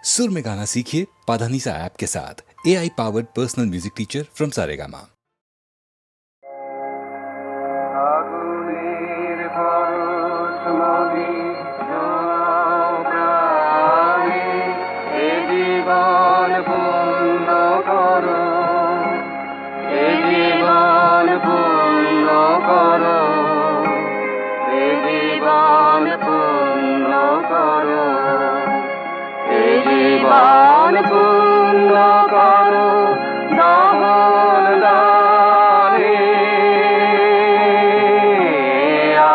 सुर में गाना सीखिए पाधानीसा ऐप के साथ। AI powered personal music teacher from Saregama. জীবন পূর্ণ করো দামন দানে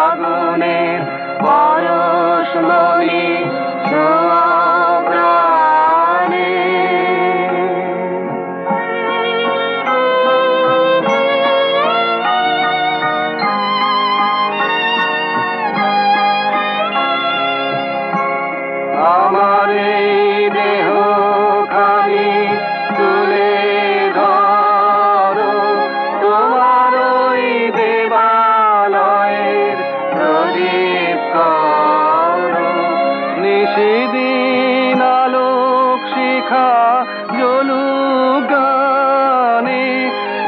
আগুনের পরশমণি ছোঁয়া প্রাণে আমার এই দেহ খানি তুলে ধরো তোমার ওই দেবালয়ের প্রদীপ করো নিশিদিন আলোক শিখা জ্বলুক গানে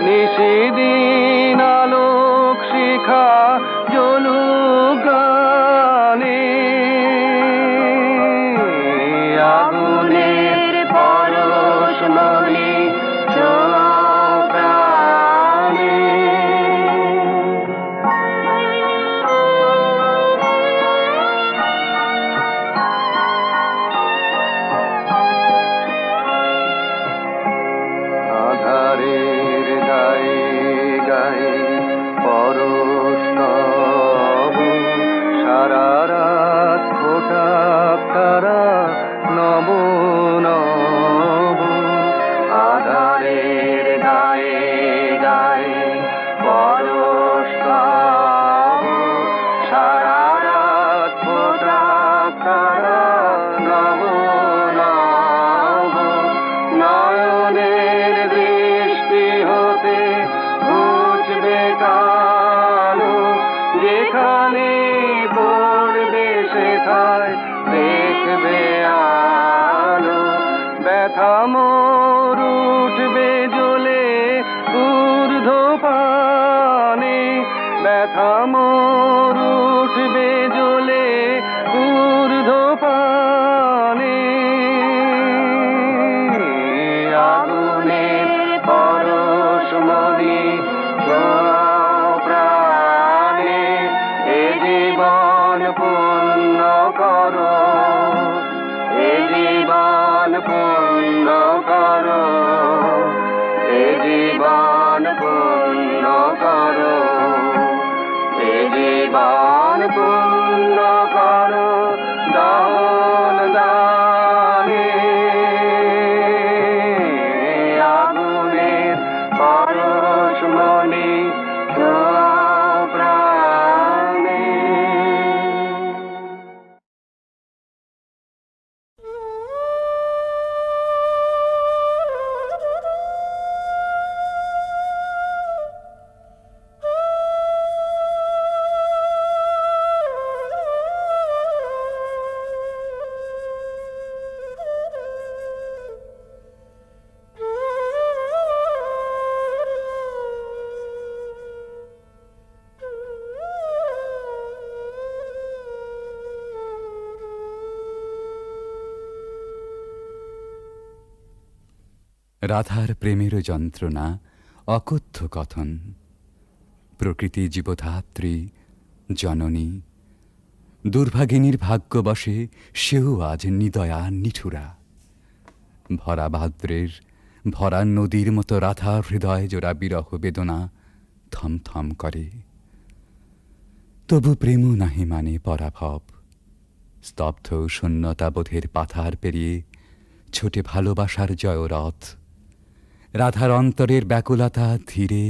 নিশিদিন আলোক শিখা জ্বলুক গানে আগুনের পরশমণি ছোঁয়া প্রাণে আধারের গায়ে গায়ে পরশ তব সারা রাত ফোটা তারা নব নব আধারের গায়ে গায়ে পরশ তব সারা রাত ফোটা তারা নব নব নয়নের দৃষ্টি হতে ঘুচবে কালো যেখানে পড়বে সেথায় দেখবে আলো ব্যথা মোর উঠবে জ্বলে ঊর্ধ্বপানে ব্যথা মোর উঠবে জ্বলে ঊর্ধ্বপানে আগুনের পরশমণি ছোঁয়া প্রাণে এ জীবন পূর্ণ করো এ জীবন পূর্ণ করো এ জীবন পূর্ণ করো এ জীবন পূর্ণ করো দান দানে আগুনের পরশমণি ছোঁয়া প্রাণে রাধার প্রেমের যন্ত্রণা অকথ্য কথন। প্রকৃতি জীবধাত্রী জননী দুর্ভাগিনীর ভাগ্যবশে সেও আজ নিদয়া নিঠুরা। ভরা ভাদ্রের ভরা নদীর মতো রাধার হৃদয় জোড়া বিরহ বেদনা থমথম করে। তবু প্রেম নাহি মানে পরাভব। স্তব্ধ শূন্যতাবোধের পাথার পেরিয়ে ছোটে ভালোবাসার জয়রথ। রাধার অন্তরের ব্যাকুলতা ধীরে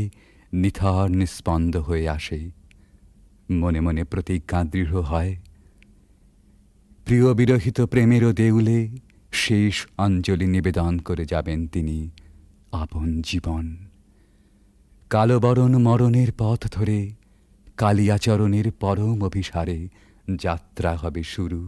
নিথর নিস্পন্দ হয়ে আসে। মনে মনে প্রতিজ্ঞা দৃঢ় হয়, প্রিয় বিরহিত প্রেমেরও দেউলে শেষ অঞ্জলি নিবেদন করে যাবেন তিনি আপন জীবন। কালবরণ মরণের পথ ধরে কালিয়াচরণের পরম অভিসারে যাত্রা হবে শুরু।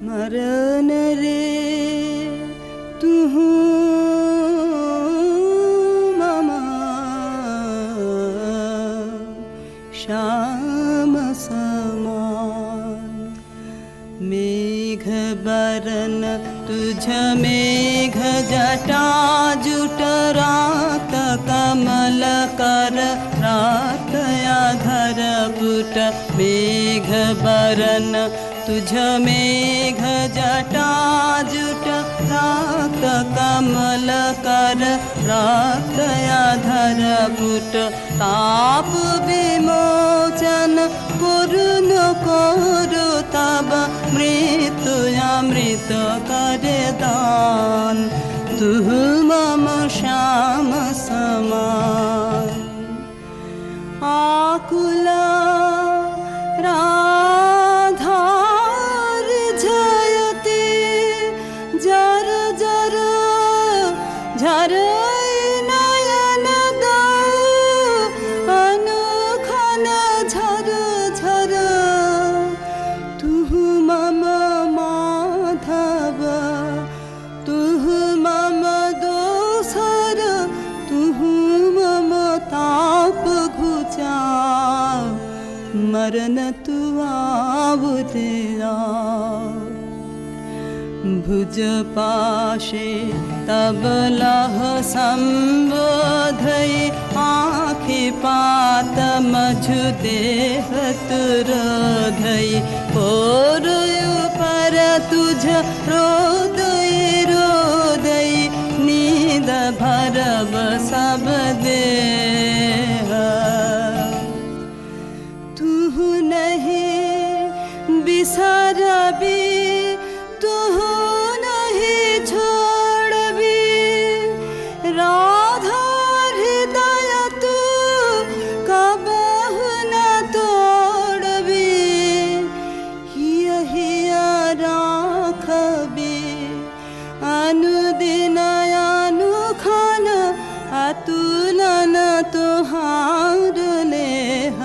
मरण रे तू ममा श्याम समान मेघ बरन तुझ मेघ जटा जुट रात कमल कर रात आधर पुट मेघ बरन तुझ मेघ जटा जुट रात कमल कर रात आधर पुट ताप विमोचन पूर्ण करो तब मृत्यु अमृत करे दान तू मम श्याम समान आकुला राधार जयते जर जर झर नयन दो अनुखन झर झर तू मम माधव तू मम दोसर तू मम ताप घुचा मरण तू आवतेरा भुज पाशे तब लह संबोधय आँखि पात मझु देह तुरोधय पोरयु पर तुझ रोदय रोदय नींद भरब सब देह तू नहीं बिसरबी तू नहीं छोड़बी राधा हृदय तू कबहु न तोड़बी यही राखबी अनुदिन अनुखन अतुलन तुहार लेह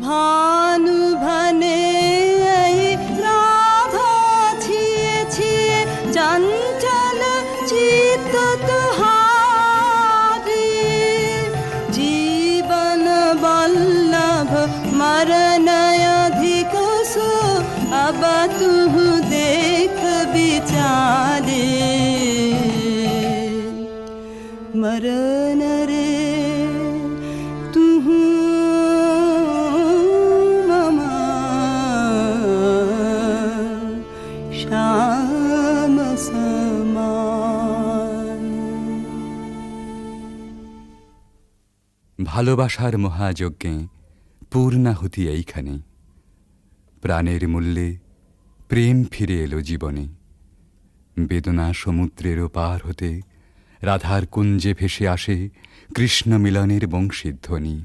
भानु भने राधा छिए छिए चंचल चित्त तुहारी जीवन वल्लभ मरण अधिक सो अब तू देख विचारे मरण रे तू ममा श्याम समान ভালোবাসার মহাযজ্ঞে পূর্ণাহুতি এইখানে প্রাণের মূল্যে প্রেম ফিরে এলো জীবনে বেদনা সমুদ্রেরও পার হতে রাধার কুঞ্জে ভেসে আসে কৃষ্ণ মিলনের বংশীধ্বনি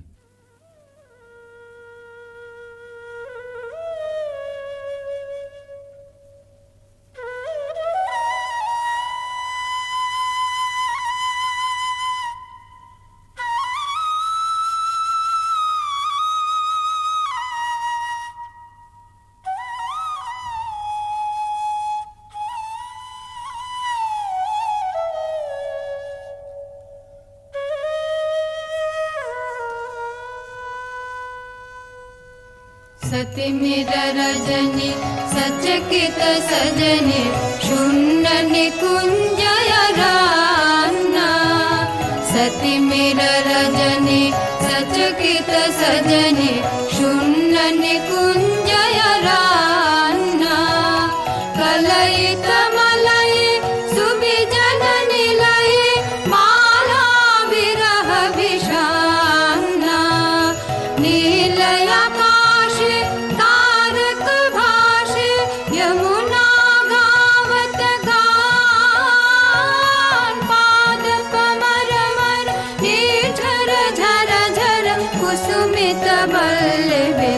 सति मेरा रजनी सचकित सजनी शून्य निकुंजय रान्ना सति मेरा रजनी सचकित सजनी शून्य निकुंजय रान्ना कलयित मलय सुविजन निलय माला विरह विषान्ना नीलय कुसुमित बल्लवितान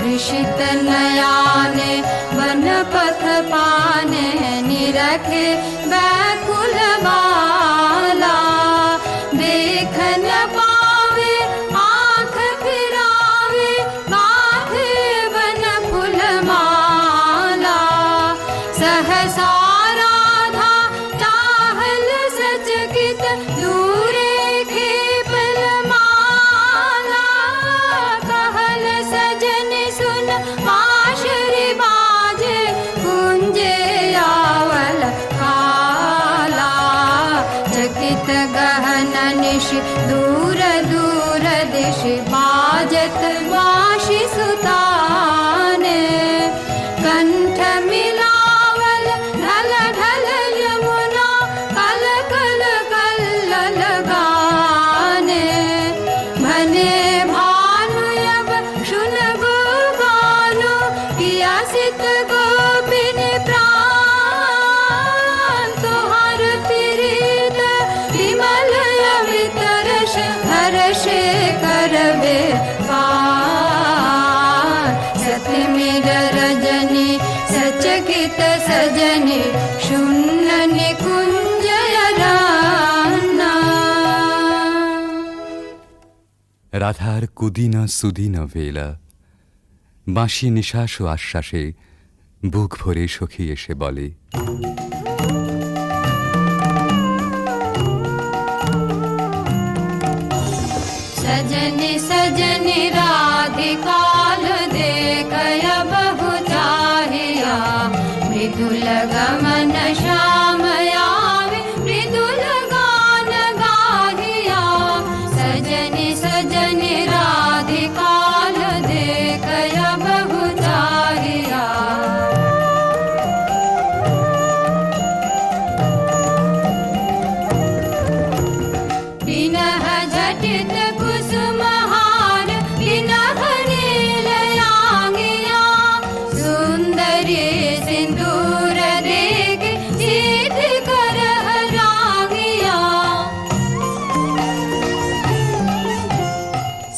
ऋषित नयाने वन पथ पाने निरखे व्याकुल बाला देख न पावे आँख फिरावे गीत सजने शून्य निकुंज अरण्य। রাধার কুদিন সুদিন বেলা বাঁশি নিঃশ্বাস ও আশ্বাসে বুক ভরে সখী এসে বলে, सजनी सजनी राधिकाल देखय बहु चाहिया, मृदुल गमन श्याम आवे मृदुल गान गाहिया। सजनी सजनी राधिकाल देखय बहु चाहिया। बिनह झटित कुसुमहार बिनह नीलयांगिया, सुंदरी सिंदूर देख सीध करह रांगिया।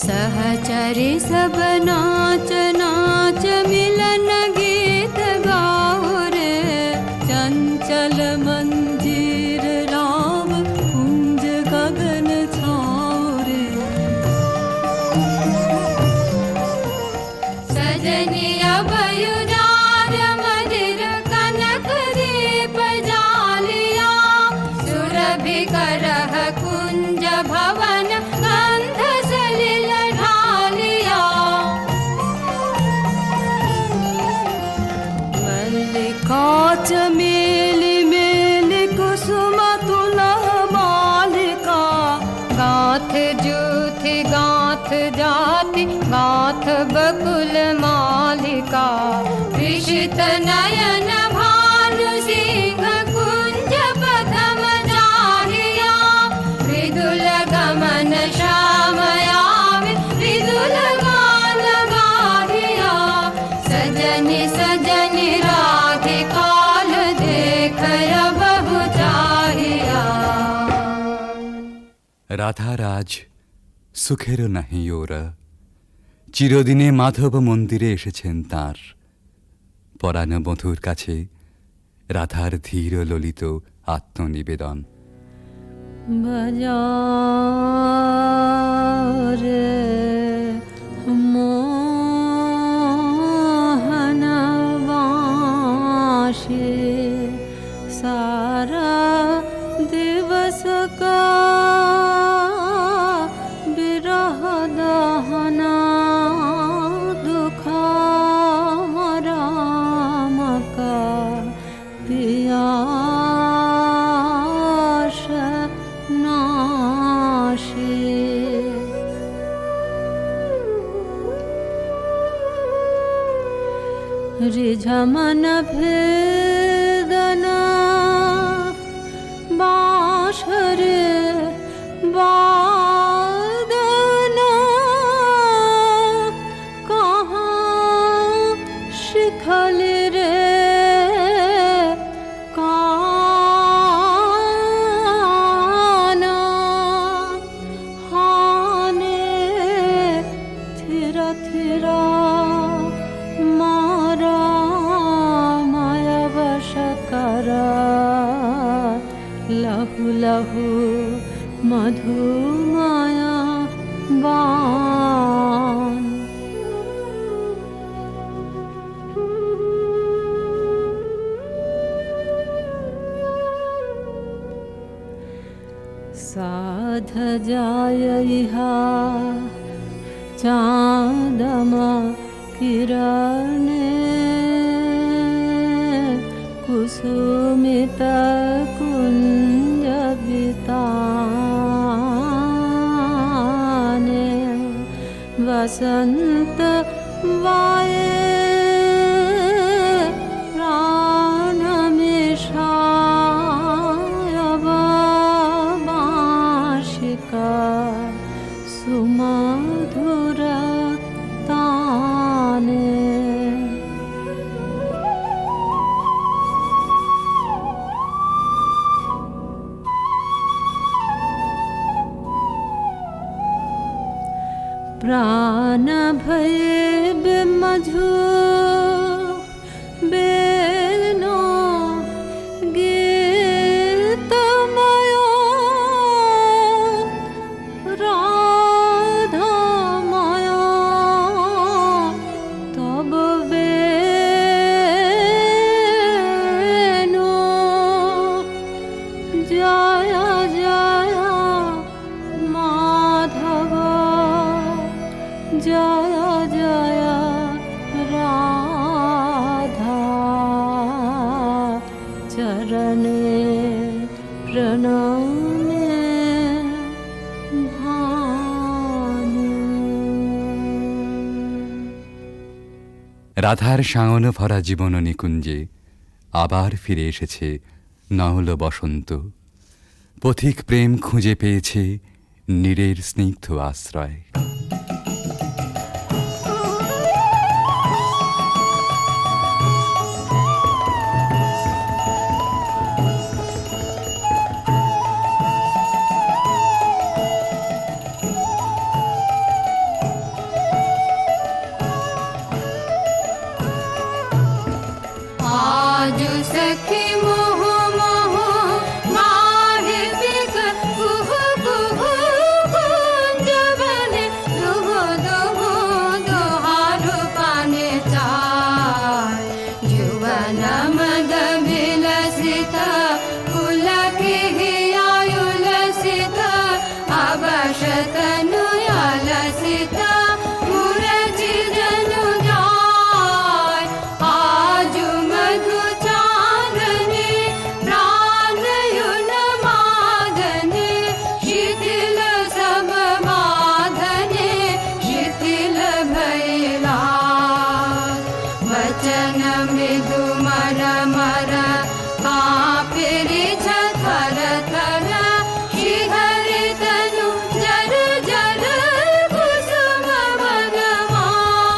सहचरी सब नाच नाच मिलन गीत गाओ रे, चंचल मंजीर राम कुंज गगन छाओ रे। सजनी अभयुदार मधिर कनक दीप जालिया, सुरभि करह कुंज भवन गंध सलिल ढालिया। मल्लिका चमेली मेली कुसुम तुलह मालिका, गाथ जूथि गाथ जाति गाथ बकुल मालिका। विषित नयन भानु सिंह कुंज पथम चाहिया, मृदुल गमन श्याम आवे मृदुल गान गाहिया। सजनी सजनी राधिकाल देखय बहु चाहिया। রাধার আজ সুখেরও নাহি ওরা, চিরদিনে মাধব মন্দিরে এসেছেন তাঁর। পরাণ বধূর কাছে রাধার ধীর ললিত আত্মনিবেদন। बजाओ रे मोहन बाँशे, सारा दिवस का बिरह दहना दुखा राम का पियास नाशे। रिझमन भेदना बाँश रे बादना, कहाँ शिखल रे काना। हाने थिरा थिरा मारा माया वश करा, लहु लहु मधु माया बान। साध जाय इहा चाँदमा किरणे, कुसुमित कुंज बिताने। वसंत वाये प्राण मिषायव बाँशिका, सुमधुर ताने। प्राण भये बिमझु बेनो প্রণামে ভানু। রাধার সায়ন ভরা জীবন নিকুঞ্জে আবার ফিরে এসেছে নহল বসন্ত। পথিক প্রেম খুঁজে পেয়েছে নীরের স্নিগ্ধ আশ্রয়। आज सखी मोह मोह माहे बिक कुह कुह कुंज बने दुह दुह दुहार पाने चाय जुवन मद विलसित पुलक आयुलसित अवशत नुयालसित मुरजी जनु जाय आज मधु चांदनी प्राणयुन मादने शिथिल सब बाधने शिथिल भैला वचन मृदु मर मर कापिरि थर थर शिहरि तनु जर जर कुसुम वनमाज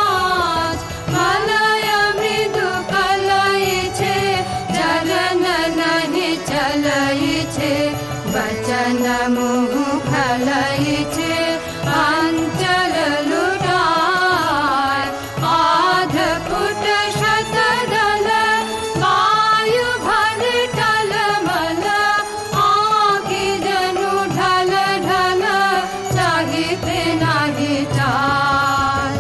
मलय मृदु कलय छे चलन नहीं चलय छे वचन मुह खलय छे अंचल लुटाय आध फुट शतदल वायु भर टलमल आगे जनु ढल ढल चाहिते नाही चाल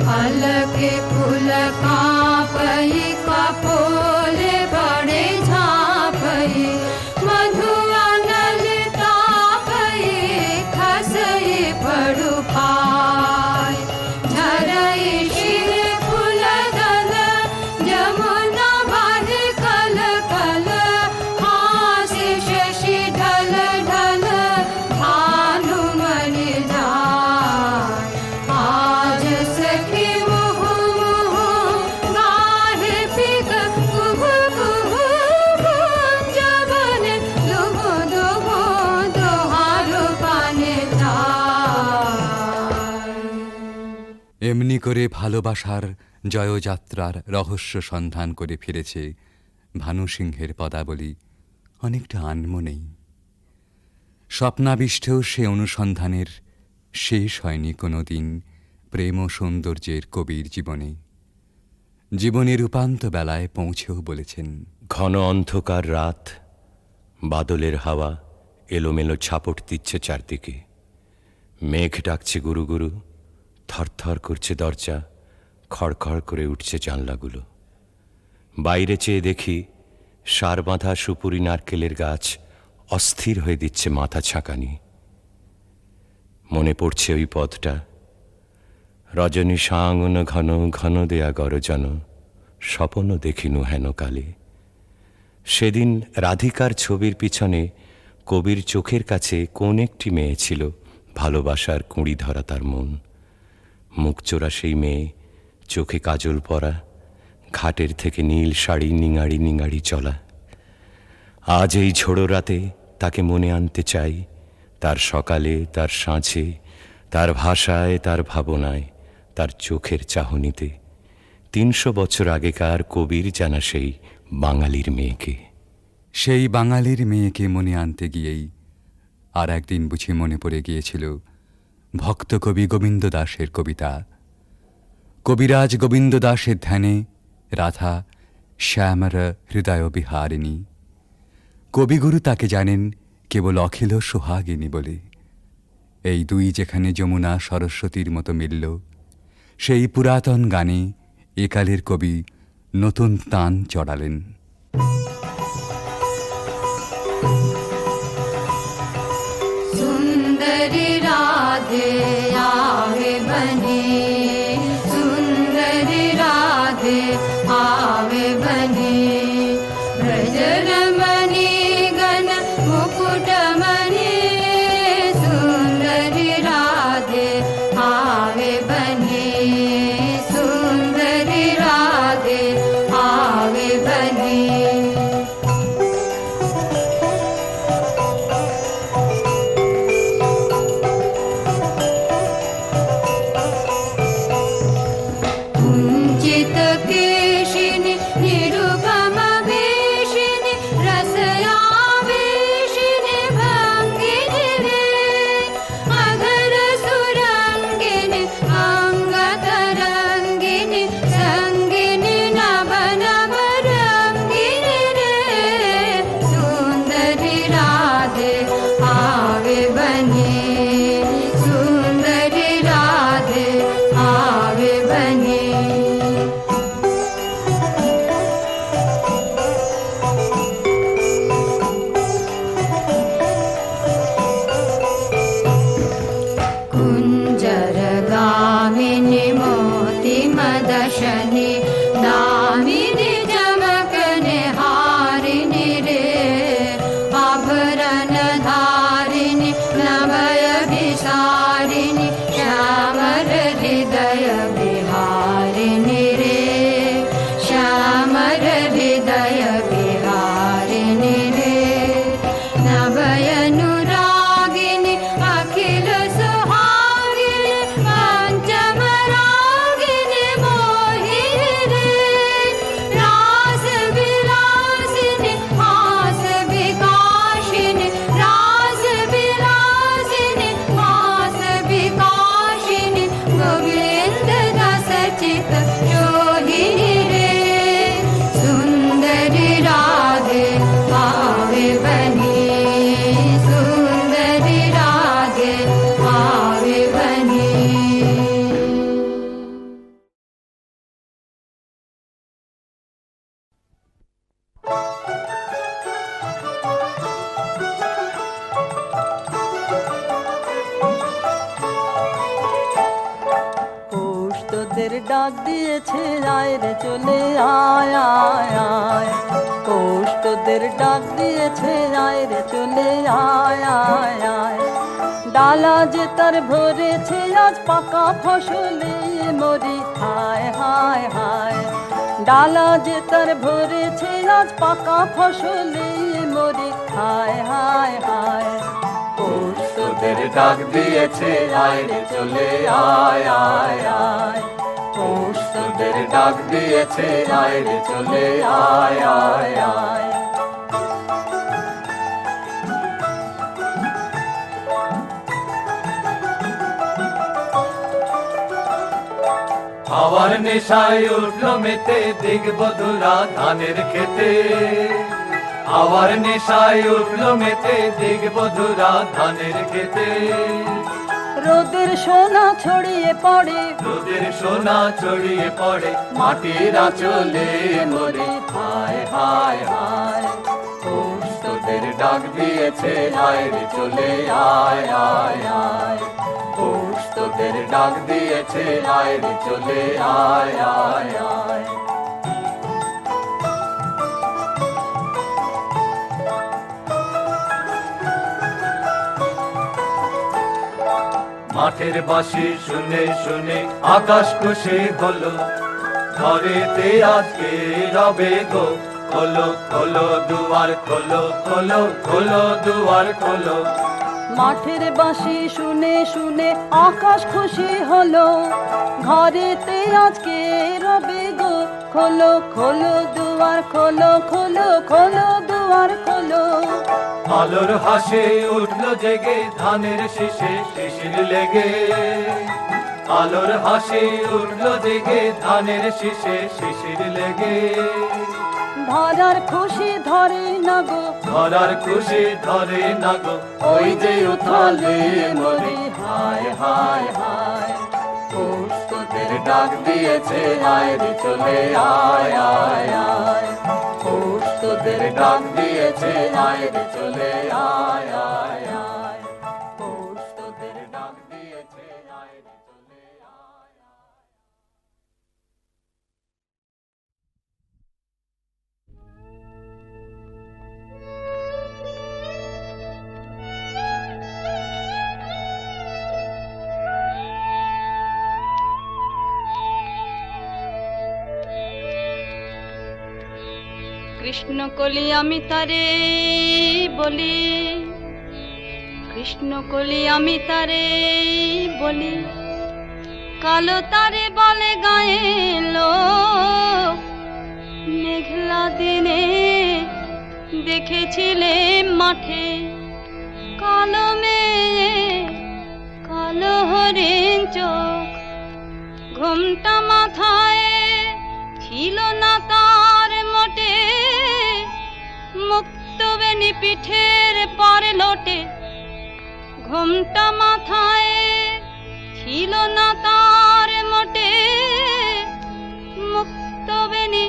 फल के फूल कापई कपोले बड़े झापई मधु अनल तापई खसई पड़ु पाय झरई शिर फूल दल जमुना भर कल कल हासि शशि ढल ढल भानु मरि जाय आज सखी मुह मुह गाहे पिक कुह कुह कुंज बने दुह दुह दोहार पाने चाय। এমনি করে ভালোবাসার জয়যাত্রার রহস্য সন্ধান করে ফিরেছে ভানু সিংহের পদাবলী অনেকটা আনমনেই। স্বপ্নাবিষ্টেও সে অনুসন্ধানের শেষ হয়নি কোনো দিন প্রেম ও সৌন্দর্যের কবির জীবনে। জীবনের উপান্ত বেলায় পৌঁছেও বলেছেন, ঘন অন্ধকার রাত, বাদলের হাওয়া এলোমেলো ছাপট দিচ্ছে চারদিকে। মেঘ ডাকছে গুরু গুরু, থরথর করছে দরজা, খড়খড় করে উঠছে জানলাগুলো। বাইরে চেয়ে দেখি সার বাঁধা সুপুরি নারকেলের গাছ অস্থির হয়ে দিচ্ছে মাথা ছাঁকানি। মনে পড়ছে ওই পথটা, রজনী সাঙ্গন ঘন ঘন দেয়া গরজন, স্বপন দেখিনু হেন কালে। সেদিন রাধিকার ছবির পিছনে কবির চোখের কাছে কোন একটি মেয়ে ছিল ভালোবাসার কুঁড়ি ধরা তার মন। মুখচোরা সেই মেয়ে, চোখে কাজল পরা, ঘাটের থেকে নীল শাড়ি নিঙাড়ি নিঙাড়ি চলা। আজ এই ঝোড়ো রাতে তাকে মনে আনতে চাই, তার সকালে, তার সাঁঝে, তার ভাষায়, তার ভাবনায়, তার চোখের চাহনিতে। ৩০০ বছর আগেকার কবির জানা সেই বাঙালির মেয়েকে। সেই বাঙালির মেয়েকে মনে আনতে গিয়েই আর একদিন বুঝি মনে পড়ে গিয়েছিল ভক্ত কবি গোবিন্দ দাসের কবিতা। কবিরাজ গোবিন্দ দাসের ধ্যানে রাধা শ্যামর হৃদয় বিহারিণী। কবিগুরু তাকে জানেন কেবল অখিল সোহাগিনী বলে। এই দুই যেখানে যমুনা সরস্বতীর মতো মিলল, সেই পুরাতন গানে একালের কবি নতুন তান চড়ালেন। सुंदरी राधे आवे बने, सुंदरी राधे आवे बने, ब्रज रमणी गण मुकुट তোদের ডাক দিয়েছে আয় রে চলে আয় আয় আয় পৌষ তোদের ডাক দিয়েছে আয় রে চলে আয় আয় আয় ডালা যে তার ভরেছে আজ পাকা ফসলে মরি হায় হায় হায় ডালা যে তার ভরেছে আজ পাকা ফসলে মরি হায় হায় হায় পৌষ তোদের ডাক দিয়েছে আয় রে চলে আয় আয় আয় পৌষ তোদের ডাক দিয়েছে আয় রে চলে আয় আয় আয় হাওয়ার নেশায় উঠলো মেতে দিগবধুরা ধানের খেতে হাওয়ার নেশায় উঠলো মেতে দিগবধুরা ধানের খেতে রোদের সোনা ছড়িয়ে পড়ে রোদের সোনা ছড়িয়ে পড়ে মাটির আঁচলে মরি হায় হায় হায় পৌষ তোদের ডাক দিয়েছে আয় রে চলে আয় আয় আয় পৌষ তোদের ডাক দিয়েছে আয় রে চলে আয় আয় আয় মাঠের বাঁশি শুনে শুনে আকাশ খুশি হলো ঘরেতে আজকে রবে গো খোলো খোলো দুয়ার খোলো খোলো খোলো দুয়ার খোলো মাঠের বাঁশি শুনে শুনে আকাশ খুশি হলো ঘরেতে আজকে রবে গো খোলো খোলো দুয়ার খোলো খোলো খোলো দুয়ার খোলো আলোর হাসে উঠলো জেগে ধানের শীষে শিশির লেগে আলোর হাসি উঠলো জেগে ধানের শীষে শিশির লেগে ধরার খুশি ধরে না গো ধরার খুশি ধরে না গো ওই যে উথালে মরি হায় হায় হায় পৌষ তোদের ডাক দিয়েছে আয় রে চলে আয় আয় আয় পৌষ তোদের ডাক দিয়েছে আয় রে চলে আয় আয় আয় পৌষ তোদের ডাক দিয়েছে আয় রে চলে আয় আয় কৃষ্ণ কলি আমি তারে বলি, কৃষ্ণ কলি আমি তারে বলি, কালো তারে বলে গায়ে লোক। মেঘলা দিনে দেখেছিলে মাঠে কালো মেয়ে কালো হরিণ চোখ, ঘোমটা মাথায় ছিল না তার মোটে, মুক্ত বেনি পিঠের পরে লোটে, ঘোমটা মাথায় ছিল না তার মোটে, মুক্ত বেনি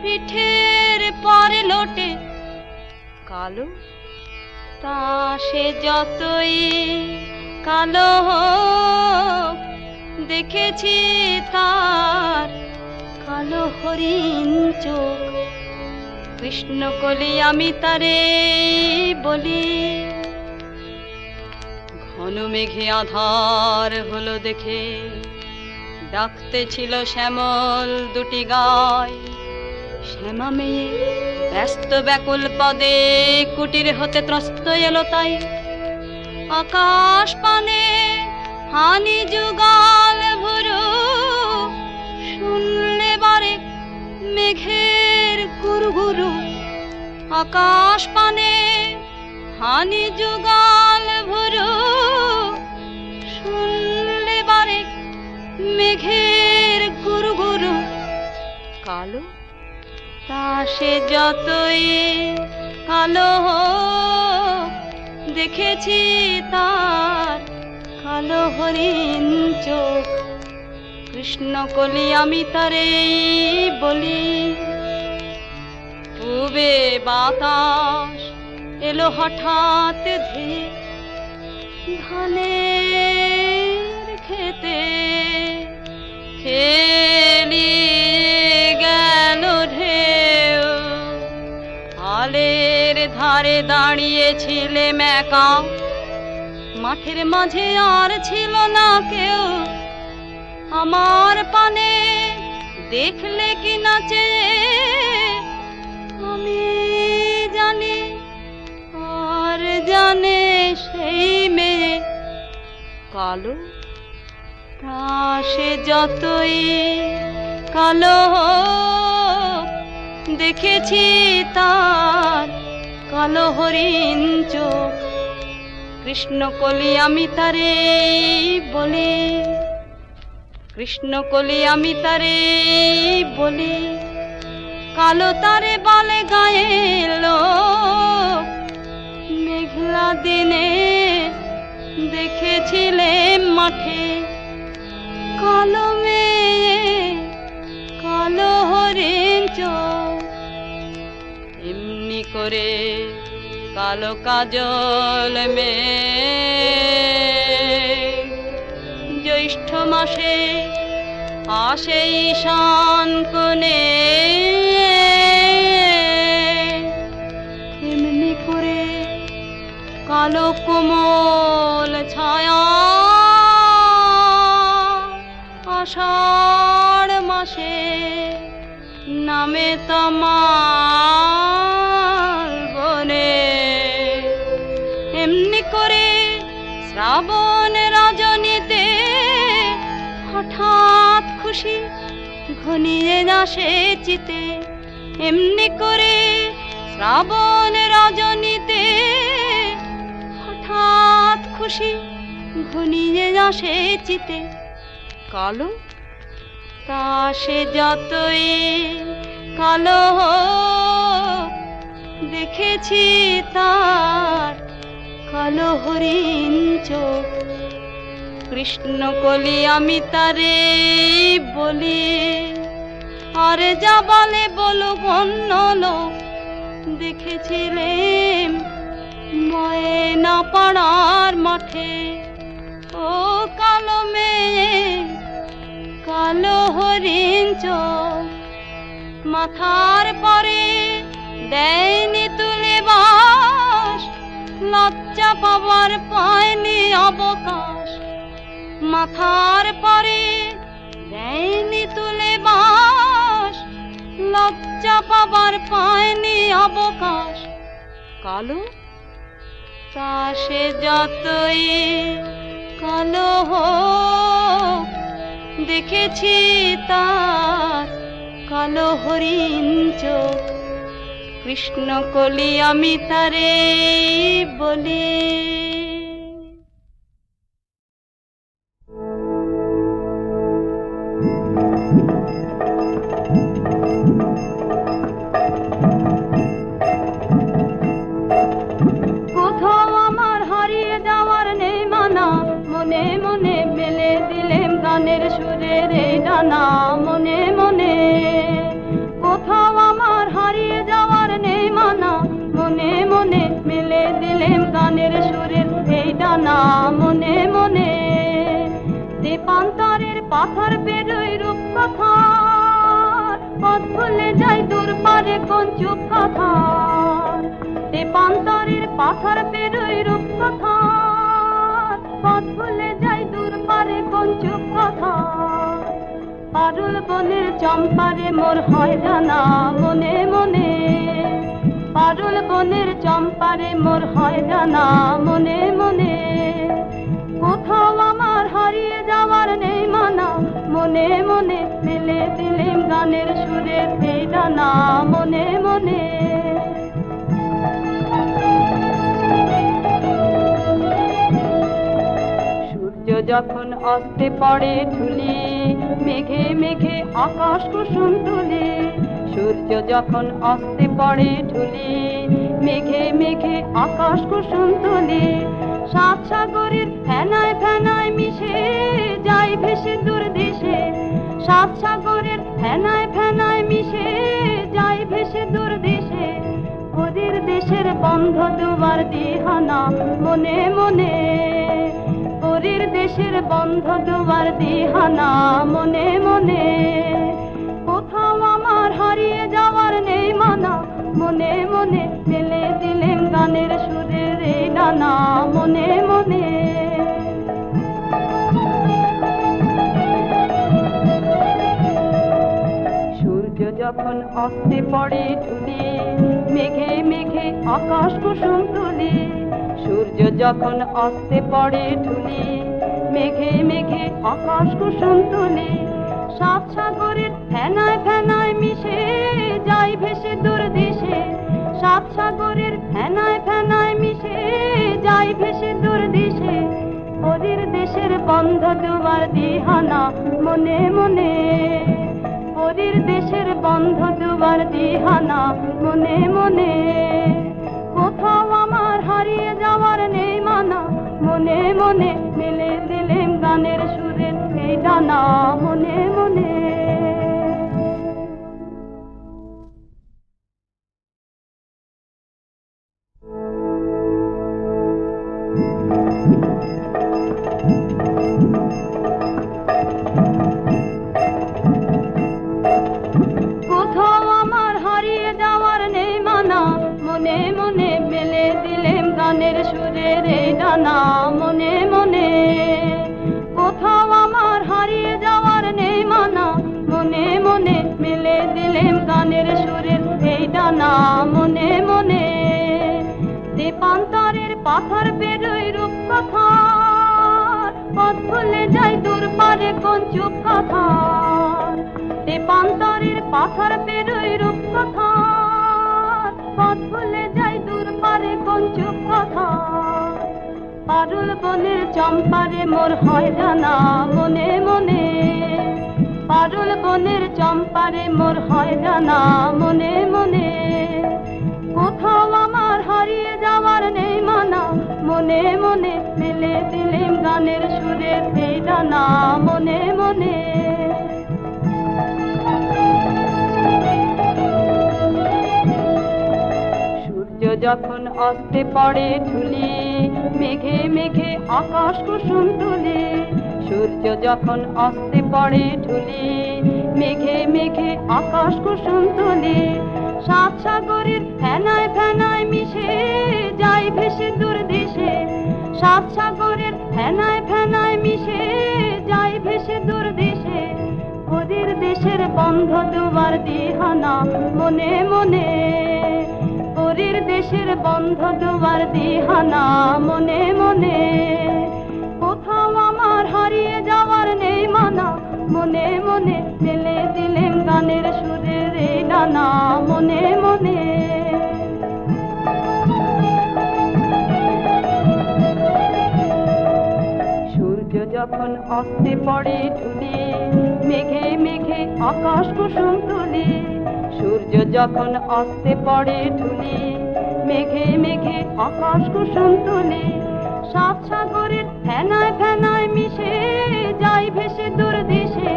পিঠের পরে লোটে। কালো তা সে যতই কালো হোক, দেখেছি তার কালো হরিণ চোখ। কৃষ্ণ কলি আমি তারে বলি, ঘন মেঘে আধার হলো দেখে ডাকতে ছিল শ্যামল দুটি গায়। শ্যামা মেয়ে ব্যস্ত ব্যাকুল পদে কুটির হতে ত্রস্ত এলো তাই। আকাশ পানে হানি যুগাল ভুরু, শুনলে বারে মেঘের গুরু গুরু। আকাশ পানে হানি যুগাল ভুরু, শুনলে বারে মেঘের গুরু গুরু। কালো তা সে যতই কালো হোক, দেখেছি তার কালো হরিণ চোখ। কৃষ্ণ কলি আমি তারে বলি। পূবে বাতাস এলো হঠাৎ ধেয়ে, ধানের খেতে খেলিয়ে গেল ঢেউ। আলের ধারে দাঁড়িয়েছিলেম একা, মাঠের মাঝে আর ছিল না কেউ। আমার পানে দেখলে কি নাচে আমি জানি, আর জানে সেই মেয়ে কালো। তা সে যতই কালো হোক, দেখেছি তার কালো হরিণ চোখ। কৃষ্ণকলি আমি তারে বলি, কৃষ্ণকলি আমি তারে বলি। কালো তারে বলে গায়ের লোক। মেঘলা দিনে দেখেছিলেন মাঠে কালো মেয়ে, কালো হরিণ চোখ। এমনি করে কালো কাজল মেঘ জ্যৈষ্ঠ মাসে আসে ঈশান কোণে। এমনি করে কালো কোমল ছায়া আষাঢ় মাসে নামে তমাল বনে। এমনি করে শ্রাবণ রজনীতে হঠাৎ খুশি ঘনিয়ে আসে চিতে। এমনি করে শ্রাবণ রজনীতে হঠাৎ খুশি ঘনিয়ে আসে চিতে। কালো তা সে যতই কালো হোক, দেখেছি তার কালো হরিণ চোখ। কৃষ্ণকলি আমি তারে বলি, আর যা বলে বলুক অন্য লোক। দেখেছিলেন ময়না পাড়ার মাঠে ও কালো মেয়ে, কালো হরিণ চোখ। মাথার পরে দেয়নি তুলে বাস, লজ্জা পাবার পায়নি অবকাশ। মাথার পরে দেয়নি তুলে বাস, লজ্জা পাবার পায়নি অবকাশ। কালো তা সে যতই কালো হোক, দেখেছি তার কালো হরিণ চোখ। কৃষ্ণকলি আমি তারে বলি। কোথাও আমার হারিয়ে যাওয়ার নেই মানা, মনে মনে মেলে দিলেম গানের সুরের এই ডানা। মনে মনে কোথাও আমার হারিয়ে যাওয়ার নেই মানা, মনে মনে মেলে দিলেম গানের সুরের এই ডানা। মনে মনে দীপান্তরের পাথর বেরোয় রূপ কথা, পথ ভুলে যাই দূর পারে কোন চুপ কথা। দীপান্তরের পাথর বেরোয় রূপ কথা, পথ ভুলে যাই দূর পারে কোন চুপ কথা। পারুল বনের চম্পারে মোর হয় জানা। মনে মনে পারুল বনের চম্পারে মোর হয় জানা। মনে মনে কোথাও আমার হারিয়ে যাওয়ার নেই মানা, মনে মনে মেলে দিলেম গানের সুরের এই ডানা। মনে মনে সূর্য যখন অস্তে পড়ে ঢুলি, মেঘে মেঘে আকাশ কুসুম তুলি। সূর্য যখন অস্তে পড়ে ঢুলি, মেঘে মেঘে আকাশ কুসুম তুলি। সাত সাগরের ফেনায় ফেনায় মিশে যাই ভেসে দূর দেশে। সাত সাগরের ফেনায় ফেনায় মিশে যাই ভেসে দূর দেশে। ওদের দেশের বন্ধ দুয়ার দিহানা। মনে মনে ওরে পরীর দেশের বন্ধ দুয়ার দিহানা মনে মনে, কোথাও আমার হারিয়ে যাওয়ার নেই মানা, মনে মনে মেলে দিলেন গানের সুরের এই ডানা মনে মনে। সূর্য যখন অস্তে পড়ে ঢুলি, মেঘে মেঘে আকাশ কুসুম তুলি, সূর্য যখন অস্তে পড়ে ঢুলি, মেঘে মেঘে আকাশ কুসুম তুলি, সাত সাগরের ফেনায় ফেনায় মিশে যাই ভেসে দূর দেশে, সাত সাগরের ফেনায় ফেনায় মিশে যাই ভেসে দূর দেশে, পরীর দেশের বন্ধ দুয়ার দিহানা মনে মনে, পরীর দেশের বন্ধ দুয়ার দিহানা মনে মনে, কোথাও আমার হারিয়ে যাওয়ার নেই মানা, মনে মনে মেলে দিলেন গানের সুরের এই ডানা মনে মনে। কোথাও আমার হারিয়ে যাওয়ার নেই মানা, মনে মনে মেলে দিলেন গানের সুরের এই ডানা মনে মনে, কোথাও আমার হারিয়ে যাওয়ার নেই মানা, মনে মনে মেলে দিলেন গানের সুরের এই ডানা মনে মনে। দেপান্তরের পাথর পেরোই রূপকথার, পথ ভুলে যাই দূর পারে কোন চুপ কথার, দেপান্তরের পাথর পেরোই রূপকথার, পথ ভুলে যাই দূর পারে কোন চুপ কথার, পারুল বনের চম্পারে মোর হয় জানা মনে মনে, পারুল বনের চম্পারে মোর হয় জানা মনে মনে, কোথাও আমার হারিয়ে যাওয়ার নেই মানা, মনে মনে মেলে দিলেন গানের সুরের এই ডানা মনে মনে। সূর্য যখন অস্তে পড়ে ঢুলি, মেঘে মেঘে আকাশ কুসুম তুলি, সূর্য যখন অস্তে পড়ে ঢুলি, মেঘে মেঘে আকাশ কুসুম তুলি, সাত সাগরের ফেনায় ফেনায় মিশে যাই ভেসে দূর দেশে, সাত সাগরের ফেনায় ফেনায় মিশে যাই ভেসে দূর দেশে, পরীর দেশের বন্ধ দুয়ার দিহানা মনে মনে, পরীর দেশের বন্ধ দুয়ার দিহানা মনে মনে, কোথাও আমার হারিয়ে যাওয়ার নেই মানা, মনে মনে মেলে দিলেন গানের সুরের এই ডানা মনে মনে। সূর্য যখন অস্তে পড়ে ঢুলি, মেঘে মেঘে আকাশ কুসুম তুলি, সূর্য যখন অস্তে পড়ে ঢুলি, মেঘে মেঘে আকাশ কুসুম তুলি, সাত সাগরের ফেনায় ফেনায় মিশে যাই ভেসে দূর দেশে,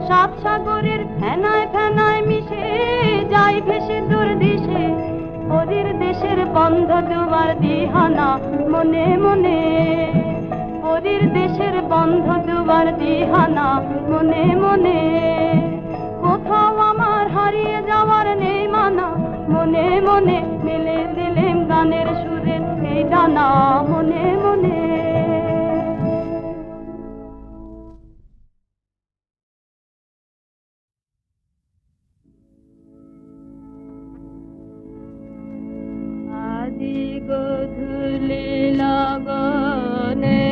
সাত সাগরের ফেনায় ফেনায় মিশে যাই ভেসে দূর দেশে, পরীর দেশের বন্ধ দুয়ার দিহানা মনে মনে, পরীর দেশের বন্ধ দুয়ার দিহানা মনে মনে, কোথাও আমার হারিয়ে যাওয়ার নেই মানা, মনে মনে মেলে দিলেন গানের সুরের এই ডানা মনে মনে। আদি গধূলি লগনে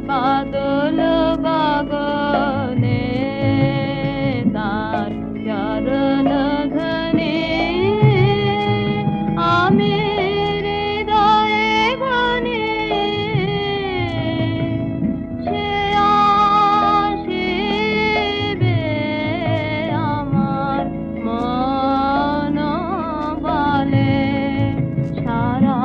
বাদল গগনে, তার চরণ ধনে আমি হৃদয়ে ঘনে, সে আসিবে আমার মন বলে, সারা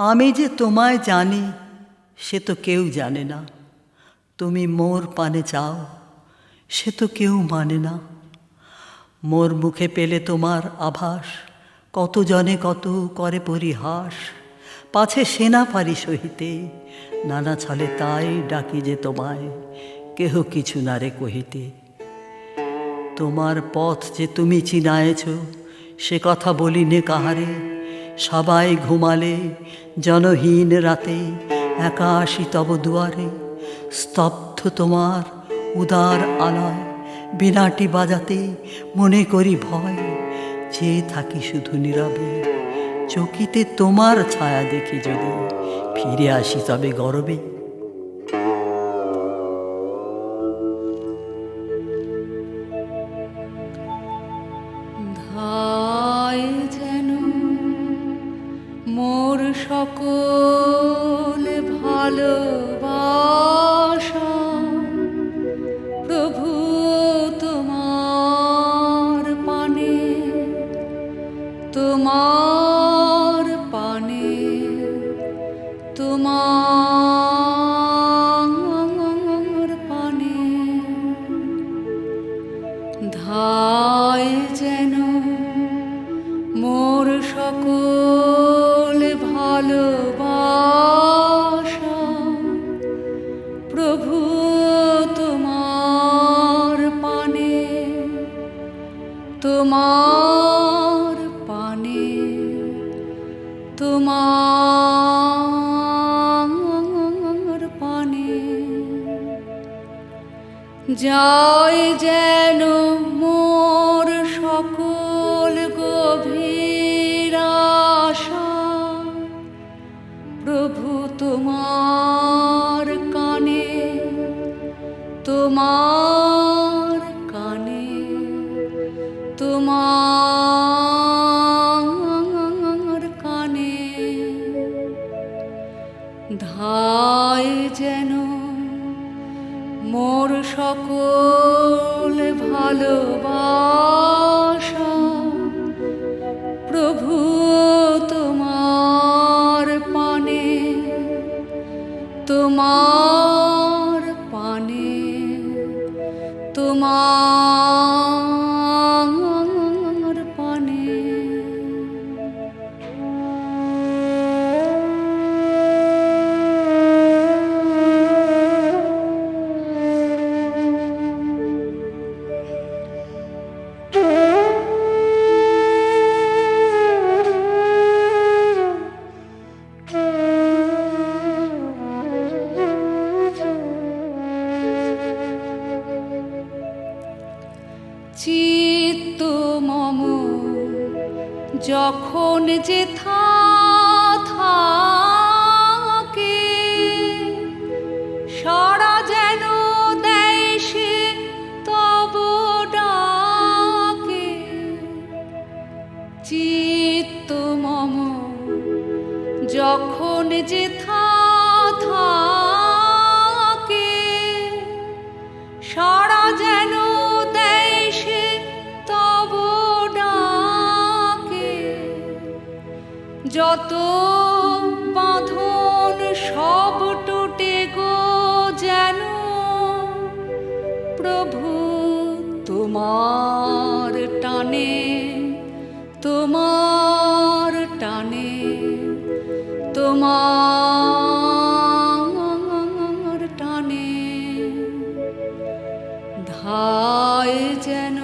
আমি যে তোমায় জানি সে তো কেউ জানে না, তুমি মোর পানে চাও সে তো কেউ মানে না। মোর মুখে পেলে তোমার আভাস, কত জনে কত করে পরিহাস, পাছে সেনা পারি সহিতে, নানা ছলে তাই ডাকি যে তোমায়, কেহ কিছু না রে কহিতে। তোমার পথ যে তুমি চিনায়েছ সে কথা বলি নে কাহারে, সবাই ঘুমালে জনহীন রাতে একা আসি তব দুয়ারে। স্তব্ধ তোমার উদার আলয়, বিনাটি বাজাতে মনে করি ভয়, চেয়ে থাকি শুধু নীরবে, চকিতে তোমার ছায়া দেখি যদি, ফিরে আসি তবে গরবে। ধায় যেন মোর সকল ভালোবাসা, প্রভু তোমার পানে, তোমার পানে, তোমার পানে। ধায় যেন মোর সকল ভালোবাসা, প্রভু তোমার পানে, তোমার পানে, তোমার পানে। যায় যেন মোর সকল গভীর আশা, প্রভু তোমার কানে, তোমার কানে, তোমার কানে। ধায় যেন মোর সকল ভালোবাসা, প্রভু তোমার পানে, তোমার পানে, তোমার পানে। চিত্ত মম যখন যেথা থাকে, সারা যেন দেয় সে তব ডাকে। চিত্ত মম যখন যেথা থাকে, সারা যেন দেয় সে তব ডাকে। যত বাঁধন সব টুটে গো যেন, প্রভু তোমার টানে, তোমার টানে, তোমার টানে। ধায় যেন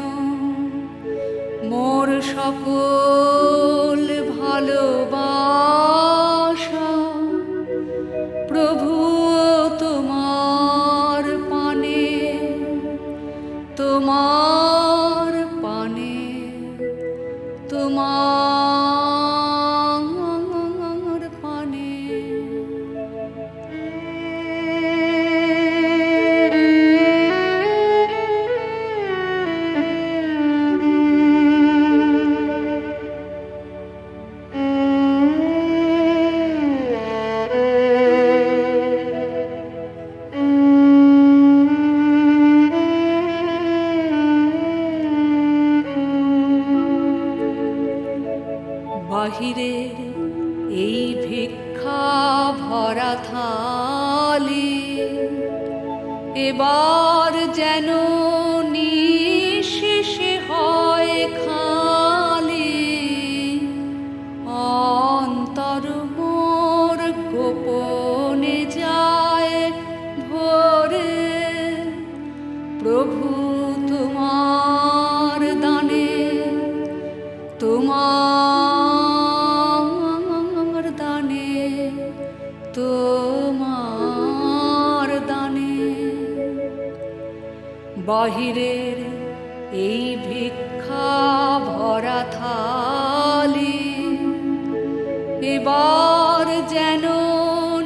মোর সকল ভালোবাসা, প্রভু তোমার পানে, তোমার পানে, তোমার পানে। এবার যেন নিঃশেষে হয় খালি, অন্তর মোর গোপনে যায় ভরে। প্রভু তোমার দানে, তোমার দানে, তোমার দানে, বাহিরের এই ভিক্ষা ভরা থালি এবার যেন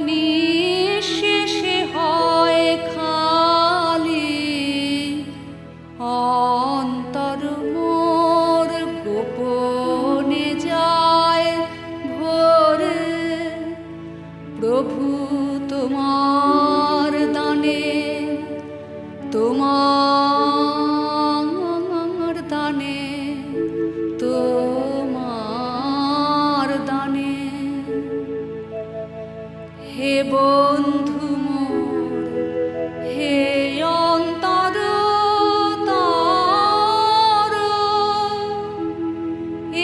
নিঃশেষে হয় খালি, অন্তর মোর গোপনে যায় ভরে। প্রভু তোমার দানে, তোমার দানে, তোমার দানে, হে বন্ধু মোর, হে অন্তর তর,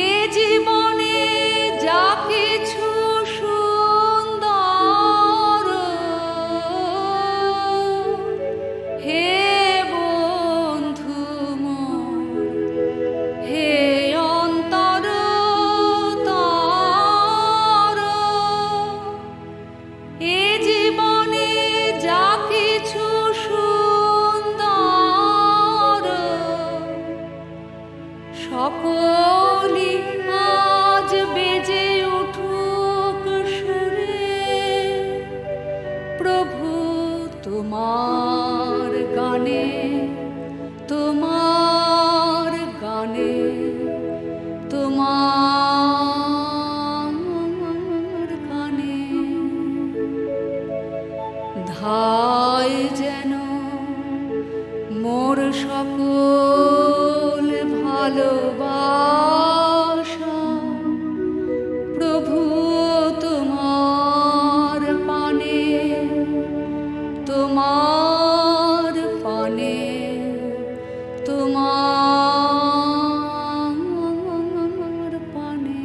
এ জীবনে যা কিছু সুন্দর, হে বন্ধু মোর, হে অন্তর তর, এ জীবনে যা কিছু সুন্দর, সকলই আজ বেজে উঠুক সুরে। প্রভু তোমার গানে, তোমার গানে, তোমার গানে, ধায় যেন মোর সকল ভালোবাসা। প্রভু তোমার পানে, তোমার পানে, তোমার পানে।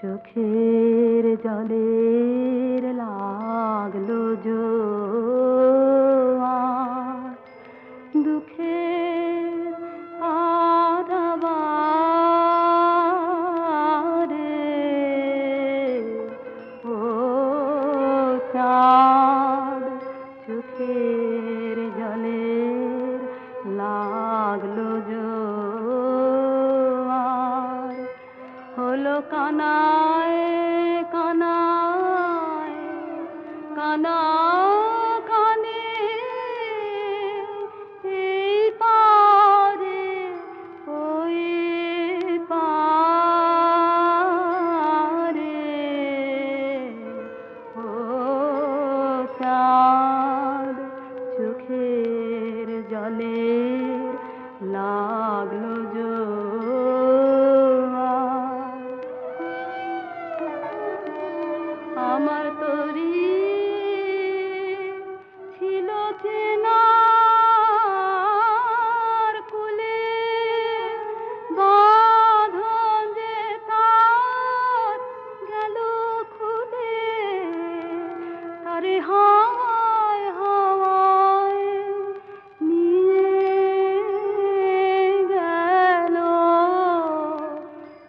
চোখের জলের লাগলো জোয়ার, দুঃখের আধাবারে ও চাঁদ, চোখের জলের লাগলো জোয়ার, হলো কানায় কানায় কানা কানে এই পারে ওই পারে ও চাঁদ, চোখের জলের লাগলো জোয়ার। আমার তরি ছিল চেনার কুলে, বাঁধন যে তার গেল খুলে, তারে হাওয়ায় হাওয়ায় নিয়ে গেল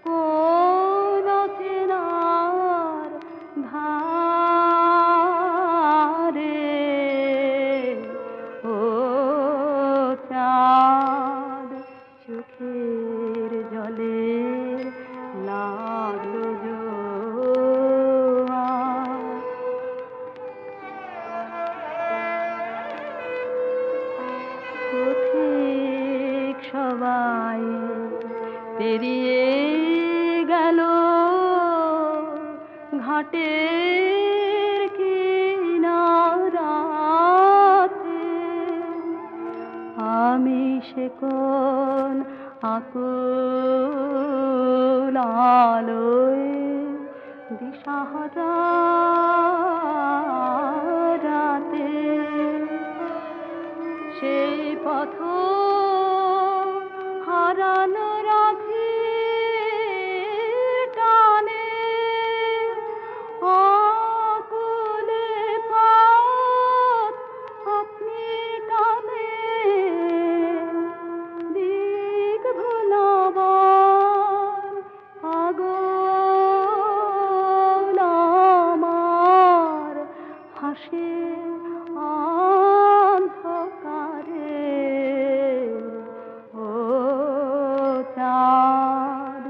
কোন চেনার ধারে ও চাঁদ, চোখের জলের লাগলো জোয়ার। পথিক সবাই পেরিয়ে গেল ঘাটের কিনারাতে, আমি সে কোন আকুল আলোয় দিশাহারা রাতে, সেই পথ হারানো রাখি টানে, আকুলে পথ আপনি টানে, দিক ভোলাবার পাগল আমার হাসে অন্ধকারে ও চাঁদ,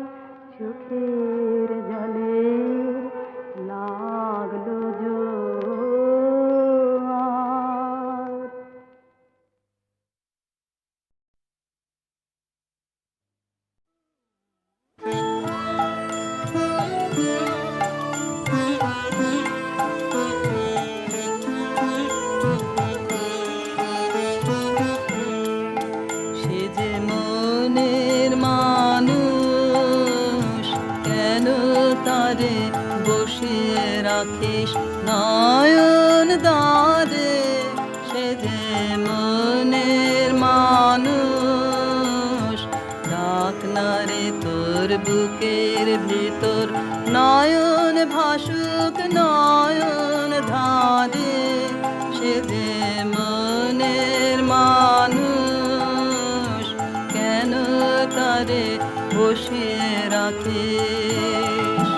চোখের জলের লাগলো জোয়ার। সে যে মনের মানুষ, কেন তারে বসিয়ে রাখিস নয়ন দ্বারে? সে যে মনের মানুষ, ডাক না রে তোর বুকের ভিতর, নয়ন ভাসুক নয়ন ধারে। সে যে মনের মানুষ, কেন তারে বসিয়ে রাখিস?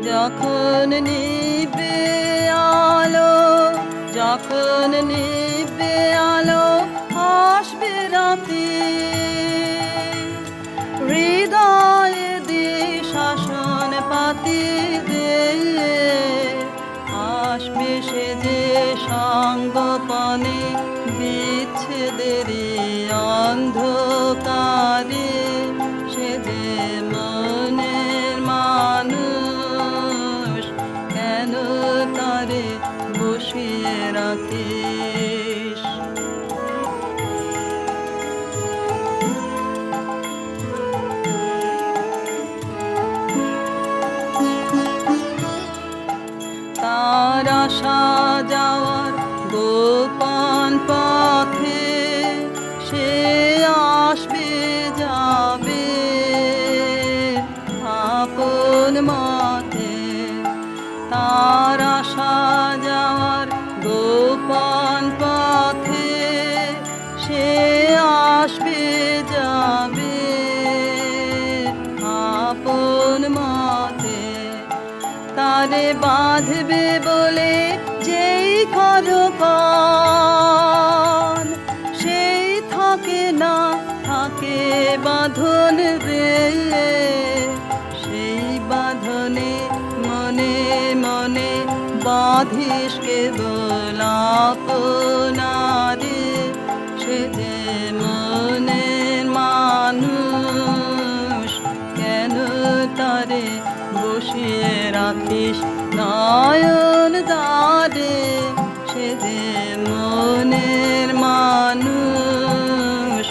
যখন নিবে আলো, যখন নিবে আলো, আসবে রাতে, হৃদয়ে দিয়ে শাসন পাতি দিয়ে, আসবে সে যে সঙ্গপনে বিচ্ছেদের অন্ধকারে। সে যে মনের মানুষ, কেন তারে বসিয়ে রাখিস? তারে বাঁধবে বলে যেই করো কান, সেই থাকে না, থাকে বাঁধন রে, সেই বাঁধনে মনে মনে বাঁধিস কেবল আপনারে, সে যে মনের মানুষ, কেন তারে বসিয়ে রাখিস নয়ন দ্বারে, সে যে মনের মানুষ,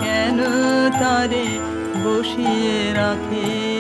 কেন তারে বসিয়ে রাখিস